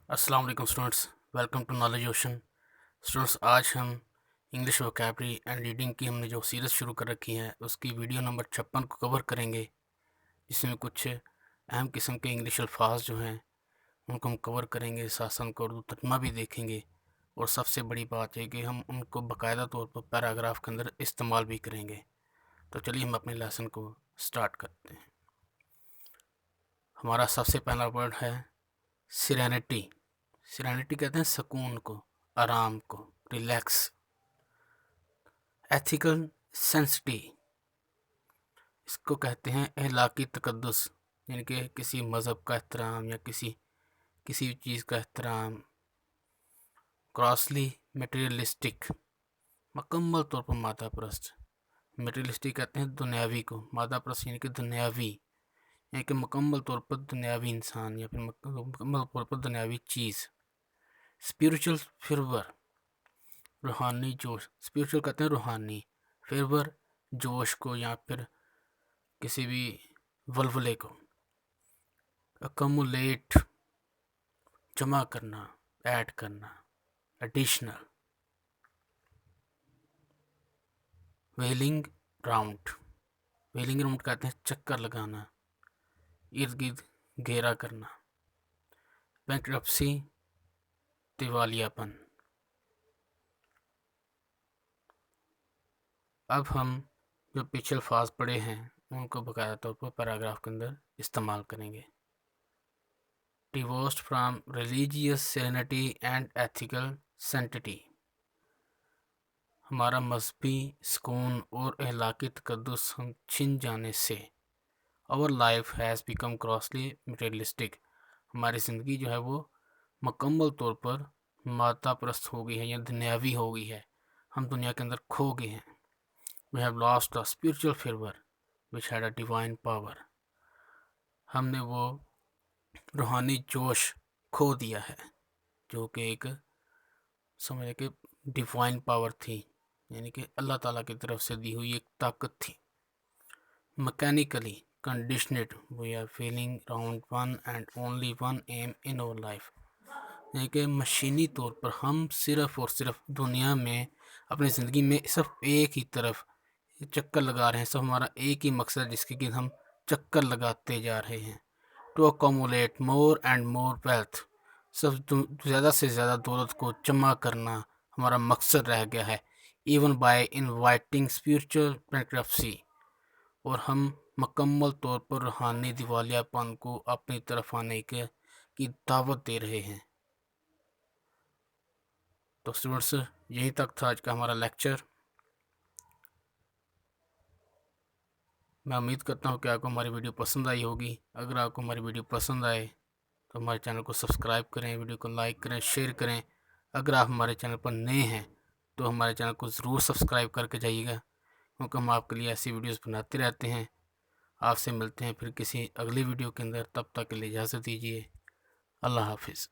अस्सलाम वालेकुम students, welcome to knowledge ocean. Students, आज हम इंग्लिश वोकैबलरी एंड रीडिंग की हमने जो सीरीज़ शुरू कर रखी है उसकी वीडियो नंबर 56 को कवर करेंगे, जिसमें कुछ अहम किस्म के इंग्लिश अल्फाज जो हैं उनको हम कवर करेंगे, साथ साथ उनका उर्दू तर्जुमा भी देखेंगे। और सबसे बड़ी बात है कि हम उनको बाकायदा तौर पर पैराग्राफ के अंदर इस्तेमाल भी करेंगे। तो चलिए हम अपने लेसन को स्टार्ट करते हैं। हमारा सबसे पहला वर्ड है सिरेनिटी। सिरेनिटी कहते हैं सुकून को, आराम को, रिलैक्स। एथिकल सेंसिटी, इसको कहते हैं अहलाकी तकद्दुस, यानी कि किसी मज़हब का एहतराम या किसी चीज़ का एहतराम। क्रॉसली मटेरियलिस्टिक, मुकम्मल तौर पर मादा परस्त। मटेरियलिस्टिक कहते हैं दुनियावी को, मादा परस्त यानी कि दुनियावी, यानी कि मुकम्मल तौर पर दुनियावी इंसान या फिर मुकम्मल तौर पर दुनियावी चीज़। स्पिरिचुअल फिरवर, रूहानी जोश। स्पिरिचुअल कहते हैं रूहानी, फिरवर जोश को या फिर किसी भी वलवले को। अकमुलेट, जमा करना, ऐड करना, additional. Wheeling round, wheeling round कहते हैं चक्कर लगाना, इर्द गिर्द घेरा करना। बैंक्रप्सी, दिवालियापन। अब हम जो पिछले अल्फाज पढ़े हैं उनको बाकायदा तौर पर पैराग्राफ के अंदर इस्तेमाल करेंगे। Divorced from religious serenity and ethical सेंटिटी, हमारा मजहबी सुकून और अहलाकी तकद्दुस हम छिन जाने से। Our life has become grossly materialistic, हमारी ज़िंदगी जो है वो मुकम्मल तौर पर मादा परस्त हो गई है या दुनियावी हो गई है, हम दुनिया के अंदर खो गए हैं। We have lost a spiritual fervor which had a divine power, हमने वो रूहानी जोश खो दिया है जो कि एक समझ के डिवाइन पावर थी, यानी कि अल्लाह ताला की तरफ से दी हुई एक ताकत थी। Mechanically conditioned, we are feeling round one and only one aim in our life, यानी कि मशीनी तौर पर हम सिर्फ और सिर्फ दुनिया में अपनी ज़िंदगी में सिर्फ एक ही तरफ चक्कर लगा रहे हैं। सब हमारा एक ही मकसद जिसके कि हम चक्कर लगाते जा रहे हैं। To accumulate more and more wealth, सब ज़्यादा से ज़्यादा दौलत को जमा करना हमारा मकसद रह गया है। Even bye inviting spiritual bankruptcy, और हम मुकम्मल तौर पर रूहानी दिवालियापन को अपनी तरफ आने की दावत दे रहे हैं। तो स्टूडेंट्स, यहीं तक था आज का हमारा लेक्चर। मैं उम्मीद करता हूँ कि आपको हमारी वीडियो पसंद आई होगी। अगर आपको हमारी वीडियो पसंद आए तो हमारे चैनल को सब्सक्राइब करें, वीडियो को लाइक करें, शेयर करें। अगर आप हमारे चैनल पर नए हैं तो हमारे चैनल को ज़रूर सब्सक्राइब करके जाइएगा, क्योंकि हम आपके लिए ऐसी वीडियोस बनाते रहते हैं। आपसे मिलते हैं फिर किसी अगली वीडियो के अंदर, तब तक के लिए इजाज़त दीजिए। अल्लाह हाफिज़।